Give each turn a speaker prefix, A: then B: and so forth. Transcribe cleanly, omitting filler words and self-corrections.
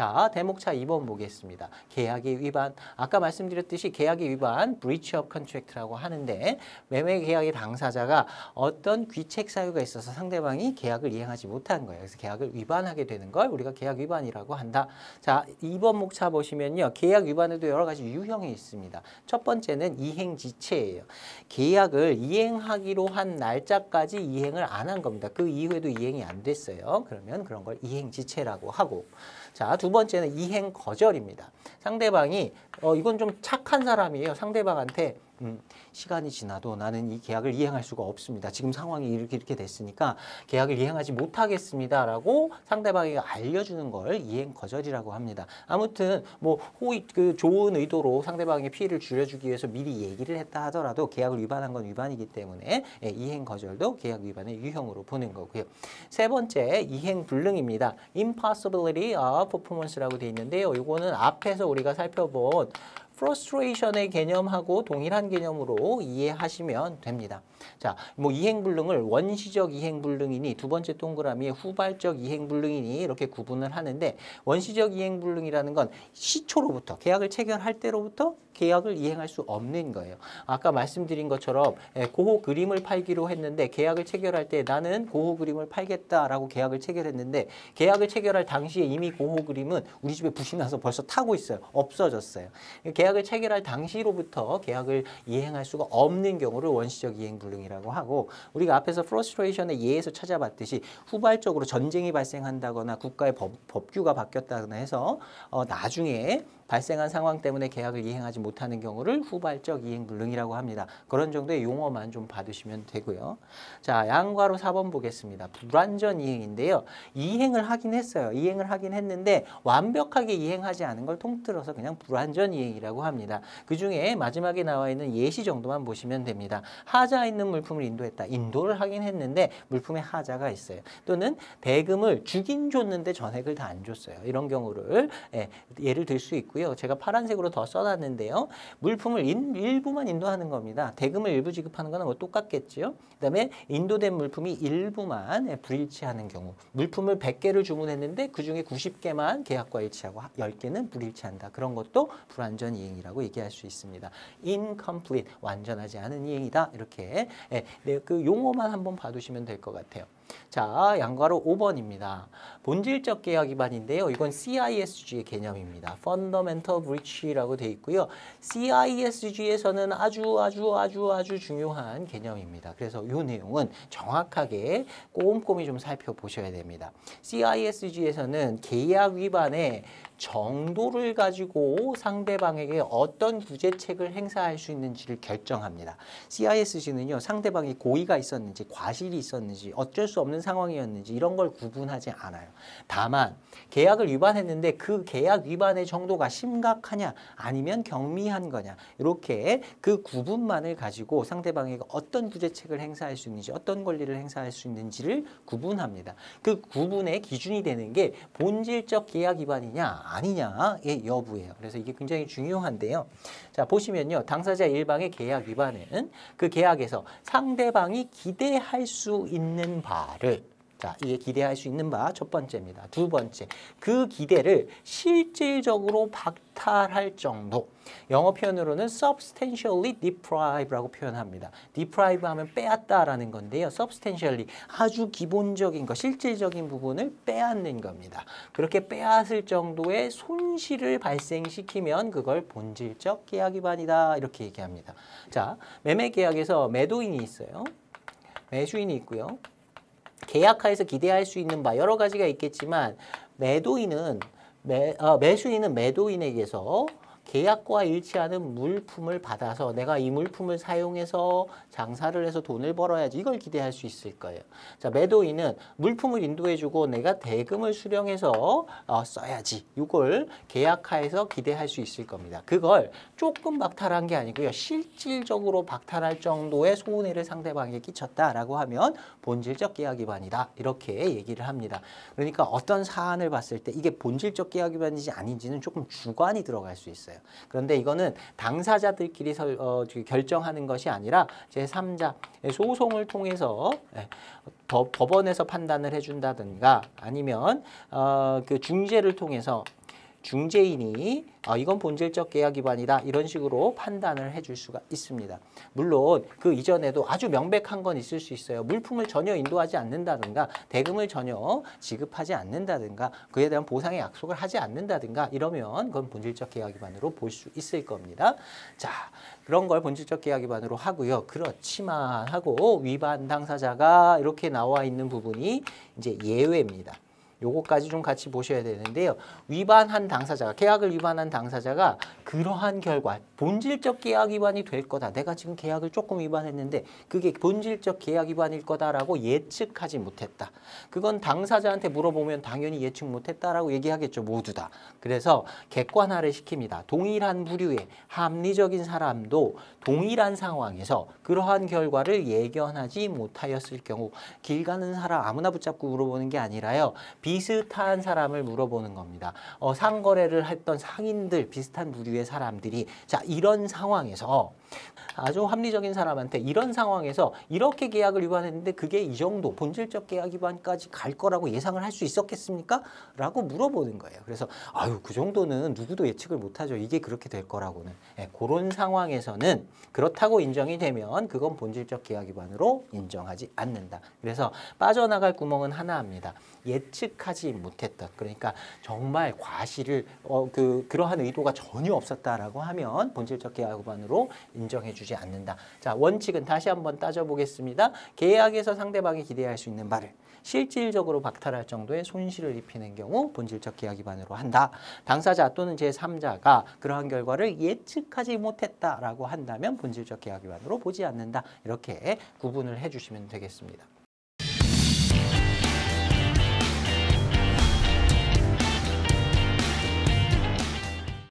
A: 자, 대목차 2번 보겠습니다. 계약의 위반. 아까 말씀드렸듯이 계약의 위반, breach of contract라고 하는데 매매 계약의 당사자가 어떤 귀책 사유가 있어서 상대방이 계약을 이행하지 못한 거예요. 그래서 계약을 위반하게 되는 걸 우리가 계약 위반이라고 한다. 자, 2번 목차 보시면요. 계약 위반에도 여러 가지 유형이 있습니다. 첫 번째는 이행지체예요. 계약을 이행하기로 한 날짜까지 이행을 안 한 겁니다. 그 이후에도 이행이 안 됐어요. 그러면 그런 걸 이행지체라고 하고. 자, 두 번째는 이행 거절입니다. 상대방이 이건 좀 착한 사람이에요. 상대방한테 시간이 지나도 나는 이 계약을 이행할 수가 없습니다. 지금 상황이 이렇게 됐으니까 계약을 이행하지 못하겠습니다. 라고 상대방에게 알려주는 걸 이행 거절이라고 합니다. 아무튼 뭐 좋은 의도로 상대방의 피해를 줄여주기 위해서 미리 얘기를 했다 하더라도 계약을 위반한 건 위반이기 때문에 이행 거절도 계약 위반의 유형으로 보는 거고요. 세 번째, 이행 불능입니다. impossibility of performance라고 되어 있는데요. 이거는 앞에서 우리가 살펴본 frustration의 개념하고 동일한 개념으로 이해하시면 됩니다. 자, 뭐 이행불능을 원시적 이행불능이니 두 번째 동그라미에 후발적 이행불능이니 이렇게 구분을 하는데 원시적 이행불능이라는 건 시초로부터 계약을 체결할 때로부터 계약을 이행할 수 없는 거예요. 아까 말씀드린 것처럼 고호 그림을 팔기로 했는데 계약을 체결할 때 나는 고호 그림을 팔겠다라고 계약을 체결했는데 계약을 체결할 당시에 이미 고호 그림은 우리 집에 불이 나서 벌써 타고 있어요. 없어졌어요. 계약을 체결할 당시로부터 계약을 이행할 수가 없는 경우를 원시적 이행불능이라고 하고 우리가 앞에서 frustration의 예에서 찾아봤듯이 후발적으로 전쟁이 발생한다거나 국가의 법규가 바뀌었다거나 해서 나중에 발생한 상황 때문에 계약을 이행하지 못하는 경우를 후발적 이행불능이라고 합니다. 그런 정도의 용어만 좀 받으시면 되고요. 자, 양괄호 4번 보겠습니다. 불완전 이행인데요. 이행을 하긴 했어요. 이행을 하긴 했는데 완벽하게 이행하지 않은 걸 통틀어서 그냥 불완전 이행이라고 합니다. 그중에 마지막에 나와 있는 예시 정도만 보시면 됩니다. 하자 있는 물품을 인도했다. 인도를 하긴 했는데 물품에 하자가 있어요. 또는 대금을 주긴 줬는데 전액을 다 안 줬어요. 이런 경우를 예를 들 수 있고요. 제가 파란색으로 더 써놨는데요. 물품을 일부만 인도하는 겁니다. 대금을 일부 지급하는 거는 뭐 똑같겠죠. 그다음에 인도된 물품이 일부만 불일치하는 경우. 물품을 100개를 주문했는데 그중에 90개만 계약과 일치하고 10개는 불일치한다. 그런 것도 불완전 이행이라고 얘기할 수 있습니다. incomplete, 완전하지 않은 이행이다. 이렇게 그 용어만 한번 봐두시면 될 것 같아요. 자, 양괄호 5번입니다. 본질적 계약 위반인데요. 이건 CISG의 개념입니다. Fundamental Breach라고 되어 있고요. CISG에서는 아주 중요한 개념입니다. 그래서 이 내용은 정확하게 꼼꼼히 좀 살펴보셔야 됩니다. CISG에서는 계약 위반의 정도를 가지고 상대방에게 어떤 구제책을 행사할 수 있는지를 결정합니다. CISG는요, 상대방이 고의가 있었는지, 과실이 있었는지, 어쩔 수 없는 상황이었는지 이런 걸 구분하지 않아요. 다만 계약을 위반했는데 그 계약 위반의 정도가 심각하냐 아니면 경미한 거냐 이렇게 그 구분만을 가지고 상대방에게 어떤 구제책을 행사할 수 있는지 어떤 권리를 행사할 수 있는지를 구분합니다. 그 구분의 기준이 되는 게 본질적 계약 위반이냐 아니냐의 여부예요. 그래서 이게 굉장히 중요한데요. 자, 보시면요. 당사자 일방의 계약 위반은 그 계약에서 상대방이 기대할 수 있는 바를 자, 이게 기대할 수 있는 바 첫 번째입니다. 두 번째, 그 기대를 실질적으로 박탈할 정도. 영어 표현으로는 substantially deprive라고 표현합니다. deprive 하면 빼앗다라는 건데요. substantially 아주 기본적인 것, 실질적인 부분을 빼앗는 겁니다. 그렇게 빼앗을 정도의 손실을 발생시키면 그걸 본질적 계약 위반이다. 이렇게 얘기합니다. 자, 매매 계약에서 매도인이 있어요. 매수인이 있고요. 계약하에서 기대할 수 있는 바 여러 가지가 있겠지만 매수인은 매도인에게서 계약과 일치하는 물품을 받아서 내가 이 물품을 사용해서 장사를 해서 돈을 벌어야지 이걸 기대할 수 있을 거예요. 자, 매도인은 물품을 인도해주고 내가 대금을 수령해서 써야지 이걸 계약하에서 기대할 수 있을 겁니다. 그걸 조금 박탈한 게 아니고요. 실질적으로 박탈할 정도의 손해를 상대방에게 끼쳤다라고 하면 본질적 계약 위반이다. 이렇게 얘기를 합니다. 그러니까 어떤 사안을 봤을 때 이게 본질적 계약 위반인지 아닌지는 조금 주관이 들어갈 수 있어요. 그런데 이거는 당사자들끼리 결정하는 것이 아니라 제3자 소송을 통해서 법원에서 판단을 해준다든가 아니면 그 중재를 통해서 중재인이 이건 본질적 계약 위반이다 이런 식으로 판단을 해줄 수가 있습니다. 물론 그 이전에도 아주 명백한 건 있을 수 있어요. 물품을 전혀 인도하지 않는다든가 대금을 전혀 지급하지 않는다든가 그에 대한 보상의 약속을 하지 않는다든가 이러면 그건 본질적 계약 위반으로 볼 수 있을 겁니다. 자, 그런 걸 본질적 계약 위반으로 하고요. 그렇지만 하고 위반 당사자가 이렇게 나와 있는 부분이 이제 예외입니다. 요거까지 좀 같이 보셔야 되는데요. 위반한 당사자가, 계약을 위반한 당사자가 그러한 결과 본질적 계약 위반이 될 거다. 내가 지금 계약을 조금 위반했는데 그게 본질적 계약 위반일 거다라고 예측하지 못했다. 그건 당사자한테 물어보면 당연히 예측 못했다라고 얘기하겠죠. 모두 다. 그래서 객관화를 시킵니다. 동일한 부류의 합리적인 사람도 동일한 상황에서 그러한 결과를 예견하지 못하였을 경우 길 가는 사람 아무나 붙잡고 물어보는 게 아니라요. 비슷한 사람을 물어보는 겁니다. 상거래를 했던 상인들 비슷한 부류의 사람들이 자 이런 상황에서 아주 합리적인 사람한테 이런 상황에서 이렇게 계약을 위반했는데 그게 이 정도 본질적 계약 위반까지 갈 거라고 예상을 할 수 있었겠습니까? 라고 물어보는 거예요. 그래서 아유 그 정도는 누구도 예측을 못하죠. 이게 그렇게 될 거라고는. 그런 상황에서는 그렇다고 인정이 되면 그건 본질적 계약 위반으로 인정하지 않는다. 그래서 빠져나갈 구멍은 하나입니다. 예측하지 못했던 그러니까 정말 과실을 그러한 의도가 전혀 없었다라고 하면 본질적 계약 위반으로 인정해주지 않는다. 자 원칙은 다시 한번 따져보겠습니다. 계약에서 상대방이 기대할 수 있는 바를 실질적으로 박탈할 정도의 손실을 입히는 경우 본질적 계약 위반으로 한다. 당사자 또는 제3자가 그러한 결과를 예측하지 못했다라고 한다면 본질적 계약 위반으로 보지 않는다. 이렇게 구분을 해주시면 되겠습니다.